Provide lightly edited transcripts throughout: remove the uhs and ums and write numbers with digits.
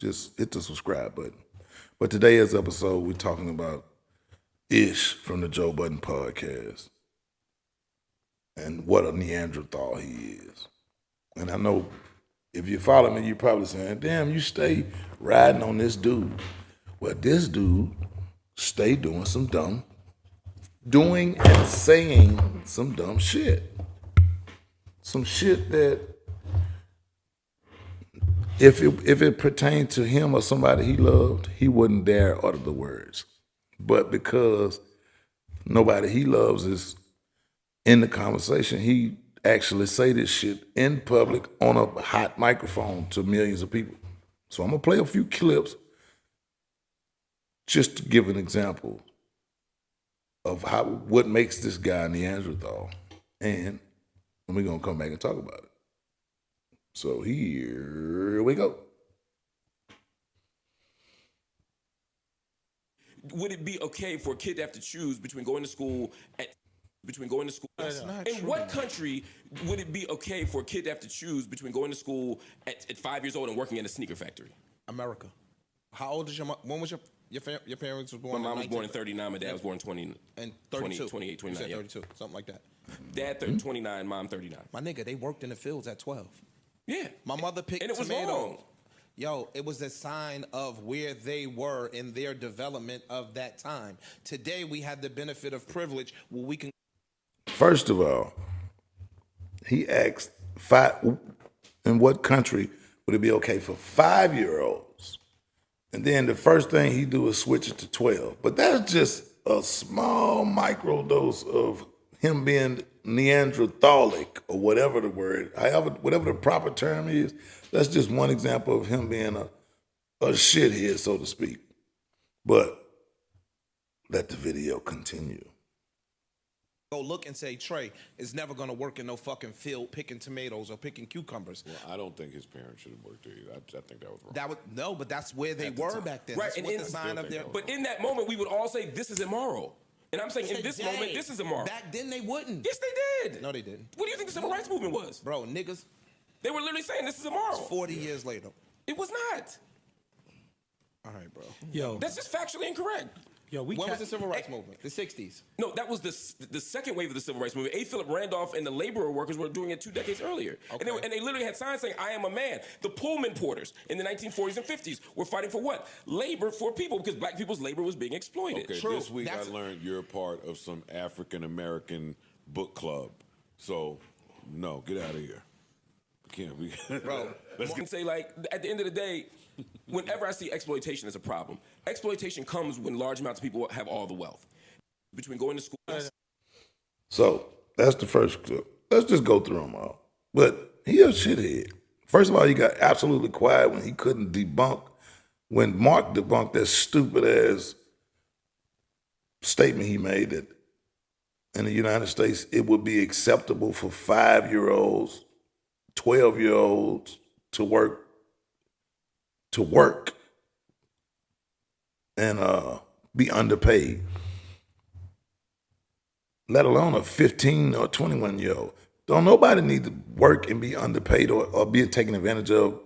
just hit the subscribe button. But today's episode, we're talking about Ish from the Joe Budden podcast and what a Neanderthal he is. And I know if you follow me, you're probably saying, damn, you stay riding on this dude. Well, this dude stay doing and saying some dumb shit. Some shit that if it pertained to him or somebody he loved, he wouldn't dare utter the words. But because nobody he loves is in the conversation, he actually say this shit in public on a hot microphone to millions of people. So I'm gonna play a few clips just to give an example of what makes this guy Neanderthal. And we're gonna come back and talk about it. So here we go. Would it be okay for a kid to have to choose between going to school That's not in true. what country would it be okay for a kid to have to choose between going to school at 5 years old and working in a sneaker factory? America. How old is your mom? When was your parents were born? My mom was born in 19 39, my dad was born in 20 and 32. 28, 29, You said yeah. 32, something like that. Dad 29, mom 39. My nigga, they worked in the fields at 12. Yeah. My mother picked And it was tomatoes. wrong. Yo, it was a sign of where they were in their development of that time. Today, we have the benefit of privilege where we can. First of all, he asked in what country would it be okay for 5-year-olds? And then the first thing he do is switch it to 12. But that's just a small micro dose of him being Neanderthalic or whatever the word, whatever the proper term is. That's just one example of him being a shithead, so to speak. But let the video continue. Go look and say, Trey is never gonna work in no fucking field picking tomatoes or picking cucumbers. Well, I don't think his parents should have worked there either. I think that was wrong. No, but that's where they were back then. Right, That's and what in- the sign of their. But in that moment, we would all say, this is immoral. And I'm saying, in this Today, moment, this is immoral. Back then, they wouldn't. Yes, they did. No, they didn't. What do you think the civil rights movement was? Bro, niggas, They were literally saying this is immoral. 40 years later. It was not. All right, bro. Yo, That's just factually incorrect. we When can't. was the civil rights movement? The 60s. No, that was the second wave of the civil rights movement. A. Philip Randolph and the laborer workers were doing it 2 decades earlier. Okay. And they literally had signs saying, I am a man. The Pullman porters in the 1940s and 50s were fighting for what? Labor for people, because black people's labor was being exploited. Okay, True. this week That's- I learned you're a part of some African American book club. So, no, get out of here. Can't we? Bro, Let's can say, like, at the end of the day, whenever I see exploitation as a problem, exploitation comes when large amounts of people have all the wealth. Between going to school. So that's the first clip. Let's just go through them all. But he a shithead. First of all, he got absolutely quiet when he couldn't when Mark debunked that stupid ass statement he made that in the United States it would be acceptable for 5-year-olds, 12-year-olds to work and be underpaid, let alone a 15 or 21-year-old. Don't nobody need to work and be underpaid or be taken advantage of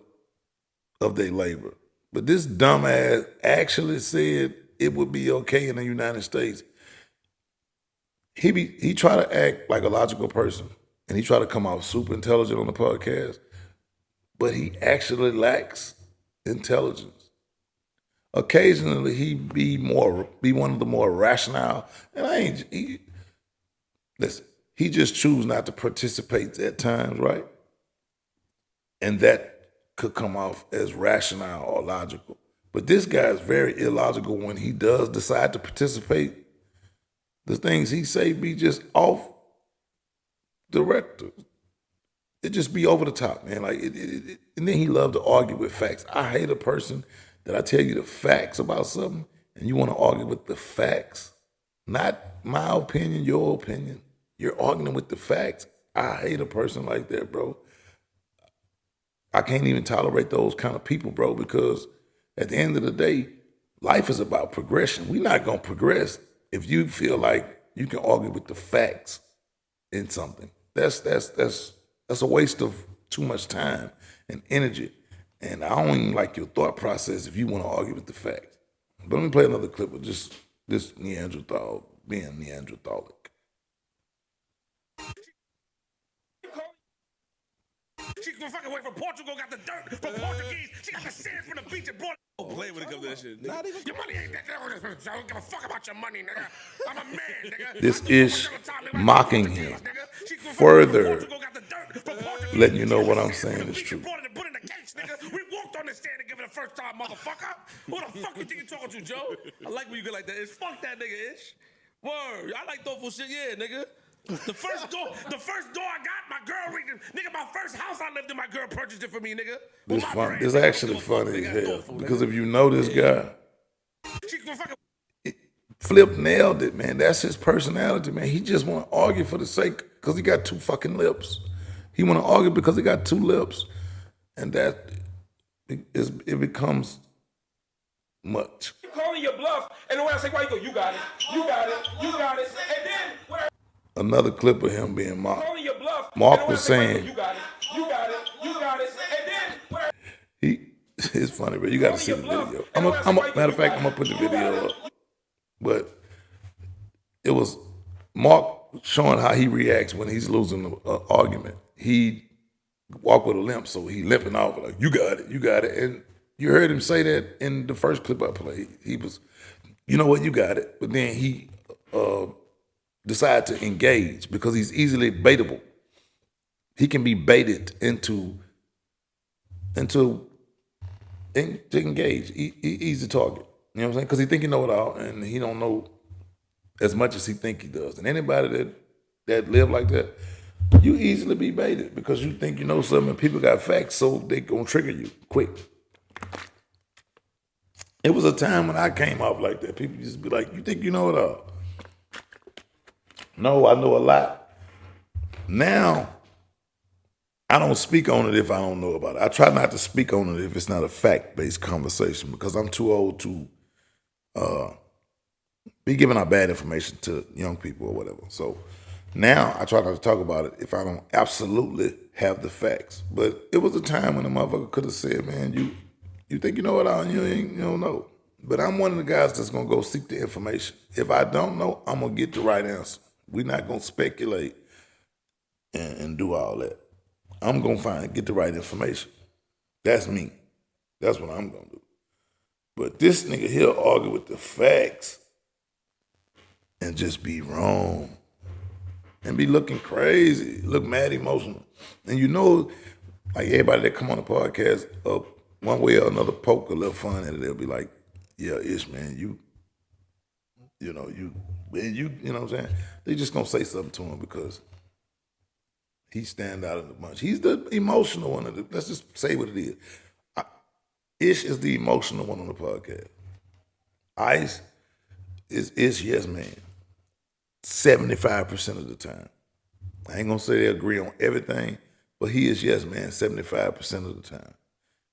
their labor. But this dumbass actually said it would be okay in the United States. He try to act like a logical person, and he try to come off super intelligent on the podcast, but he actually lacks intelligence. Occasionally he be one of the more rational, and he just choose not to participate at times, right? And that could come off as rational or logical. But this guy is very illogical when he does decide to participate. The things he say be just off the record. It just be over the top, man. Like, and then he loved to argue with facts. I hate a person that I tell you the facts about something and you want to argue with the facts. Not my opinion, your opinion. You're arguing with the facts. I hate a person like that, bro. I can't even tolerate those kind of people, bro, because at the end of the day, life is about progression. We're not going to progress if you feel like you can argue with the facts in something. That's a waste of too much time and energy. And I don't even like your thought process if you want to argue with the facts. But let me play another clip of just this Neanderthal being Neanderthalic. She from fucking away from Portugal, got the dirt from Portuguese. She got the sand from the beach and brought. Don't play when it comes to that shit. Not even. Your money ain't that. I don't give a fuck about your money, nigga. I'm a man, nigga. This is mocking him, further letting you know what I'm saying is true. We walked on the stand and give it the first time, motherfucker. Who the fuck you think you talking to, Joe? I like when you get like that. It's fuck that nigga, Ish. Word. I like thoughtful shit, yeah, nigga. The first door I got, my girl reading. Nigga, my first house I lived in, my girl purchased it for me, nigga. This actually funny as hell. Because if you know this guy, Flip nailed it, man. That's his personality, man. He just want to argue for the sake, because he got two fucking lips. He want to argue because he got two lips. And that, it becomes much. Calling your bluff, and the way I say, why you go, you got it, you got it, you got it, and then when I Another clip of him being mocked. calling your bluff, Mark was saying, you got it, you got it, you got it, and then when I it's funny, but you got to see the video. Matter of fact, I'm gonna put the video up. But it was Mark showing how he reacts when he's losing an argument. He walk with a limp, so he limping off like, you got it, you got it. And you heard him say that in the first clip I played. He was, you know what, you got it. But then he decided to engage because he's easily baitable. He can be baited to engage. Easy target. You know what I'm saying? Because he think he know it all, and he don't know as much as he think he does. And anybody that live like that, you easily be baited because you think you know something and people got facts, so they gonna trigger you quick. It was a time when I came off like that. People used to be like, you think you know it all? No, I know a lot. Now, I don't speak on it if I don't know about it. I try not to speak on it if it's not a fact-based conversation because I'm too old to be giving out bad information to young people or whatever. So now I try not to talk about it if I don't absolutely have the facts. But it was a time when a motherfucker could have said, man, you think you know it all and you don't know. But I'm one of the guys that's gonna go seek the information. If I don't know, I'm gonna get the right answer. We're not gonna speculate and do all that. I'm gonna get the right information. That's me. That's what I'm gonna do. But this nigga here argue with the facts and just be wrong and be looking crazy, look mad emotional. And you know, like everybody that come on the podcast, one way or another poke a little fun at it, they'll be like, yeah, Ish, man, you know what I'm saying? They just gonna say something to him because he stand out in the bunch. He's the emotional one. Let's just say what it is. Ish is the emotional one on the podcast. Ice is yes man 75% of the time. I ain't gonna say they agree on everything, but he is yes man 75% of the time.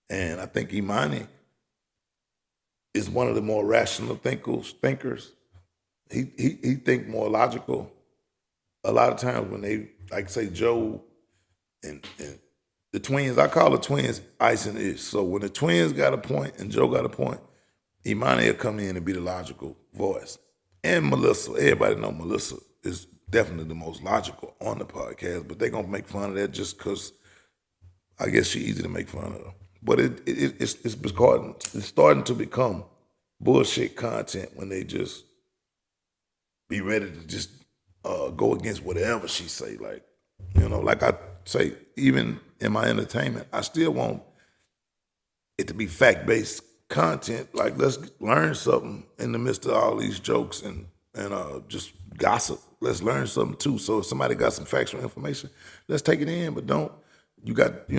And I think Imani is one of the more rational thinkers. He think more logical. A lot of times when they, like say Joe and the twins, I call the twins Ice and Ish. So when the twins got a point and Joe got a point, Imani will come in and be the logical voice. And Melissa, everybody know Melissa is definitely the most logical on the podcast, but they gonna make fun of that just because I guess she easy to make fun of. But it's starting to become bullshit content when they just be ready to just go against whatever she say. Like, like I say, even in my entertainment, I still want it to be fact-based content. Like, let's learn something in the midst of all these jokes and just gossip. Let's learn something too. So if somebody got some factual information, let's take it in. But don't, you got,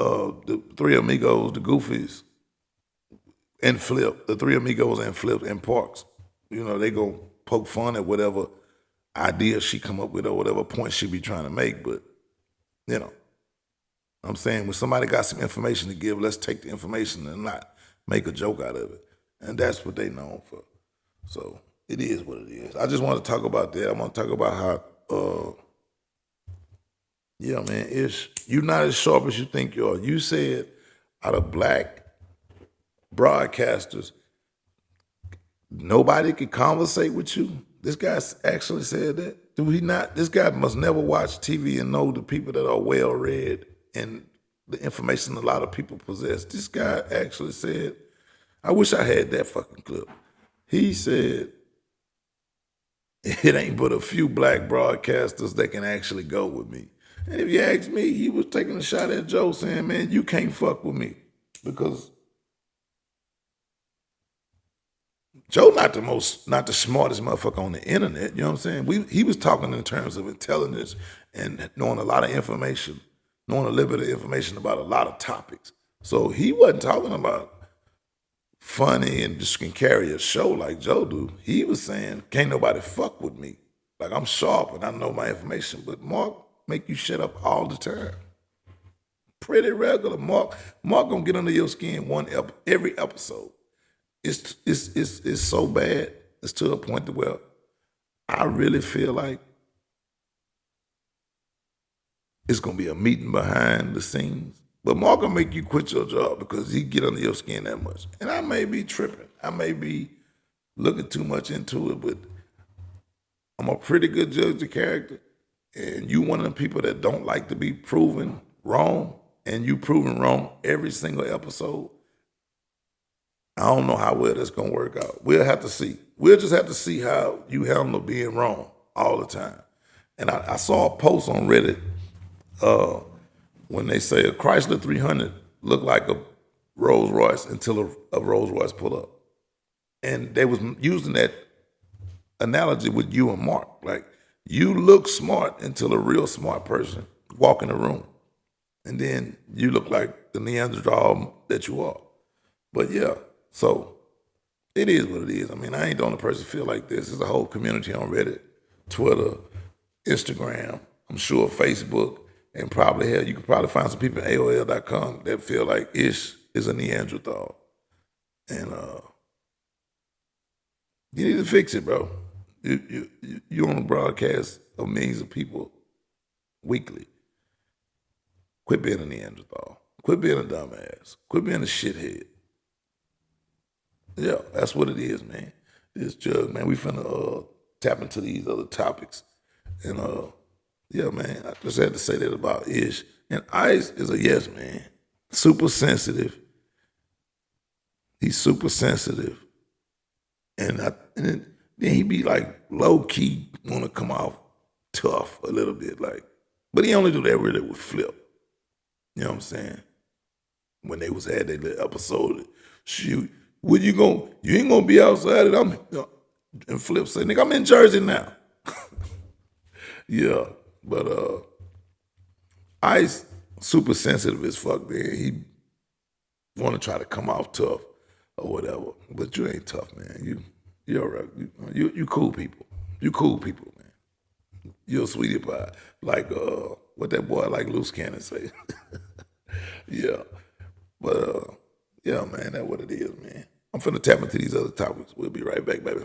the Three Amigos, the Goofies, and Flip, the Three Amigos and Flip and Parks. They gonna poke fun at whatever idea she come up with or whatever point she be trying to make. But, I'm saying when somebody got some information to give, let's take the information and not make a joke out of it. And that's what they known for. So it is what it is. I just want to talk about that. I want to talk about how Yeah, man, you're not as sharp as you think you are. You said out of black broadcasters, nobody could conversate with you. This guy actually said that. Do he not? This guy must never watch TV and know the people that are well read and the information a lot of people possess. This guy actually said, I wish I had that fucking clip. He said, it ain't but a few black broadcasters that can actually go with me. And if you ask me, he was taking a shot at Joe saying, man, you can't fuck with me. Because Joe not the smartest motherfucker on the internet, you know what I'm saying? He was talking in terms of intelligence and knowing a lot of information, knowing a little bit of information about a lot of topics. So he wasn't talking about funny and just can carry a show like Joe do. He was saying, can't nobody fuck with me. Like, I'm sharp and I know my information, but Mark make you shut up all the time. Pretty regular. Mark gonna get under your skin every episode. It's so bad. It's to the point to where I really feel like it's gonna be a meeting behind the scenes. But Mark will make you quit your job because he get under your skin that much. And I may be tripping. I may be looking too much into it, but I'm a pretty good judge of character. And you one of the people that don't like to be proven wrong, and you proven wrong every single episode. I don't know how well that's gonna work out. We'll have to see. We'll just have to see how you handle being wrong all the time. And I saw a post on Reddit when they say a Chrysler 300 looked like a Rolls Royce until a Rolls Royce pull up. And they was using that analogy with you and Mark. Like, you look smart until a real smart person walk in the room. And then you look like the Neanderthal that you are. But yeah, so it is what it is. I mean, I ain't the only person feel like this. There's a whole community on Reddit, Twitter, Instagram, I'm sure Facebook, and probably hell, you could probably find some people at AOL.com that feel like Ish is a Neanderthal. And you need to fix it, bro. You on a broadcast of millions of people weekly. Quit being a Neanderthal. Quit being a dumbass. Quit being a shithead. Yeah, that's what it is, man. This Jug, man, we finna tap into these other topics. And yeah, man, I just had to say that about Ish. And Ice is a yes, man. Super sensitive. He's super sensitive. And then he be like low-key wanna come off tough a little bit, like, but he only do that really with Flip. You know what I'm saying? When they had that little episode, shoot, you ain't gonna be outside and and Flip say, nigga, I'm in Jersey now. Yeah, but Ice super sensitive as fuck, man. He wanna try to come off tough or whatever, but you ain't tough, man. You're all right. You cool people. You cool people, man. You're a sweetie pie. Like what that boy like Loose Cannon say. Yeah. But yeah, man, that's what it is, man. I'm finna tap into these other topics. We'll be right back, baby.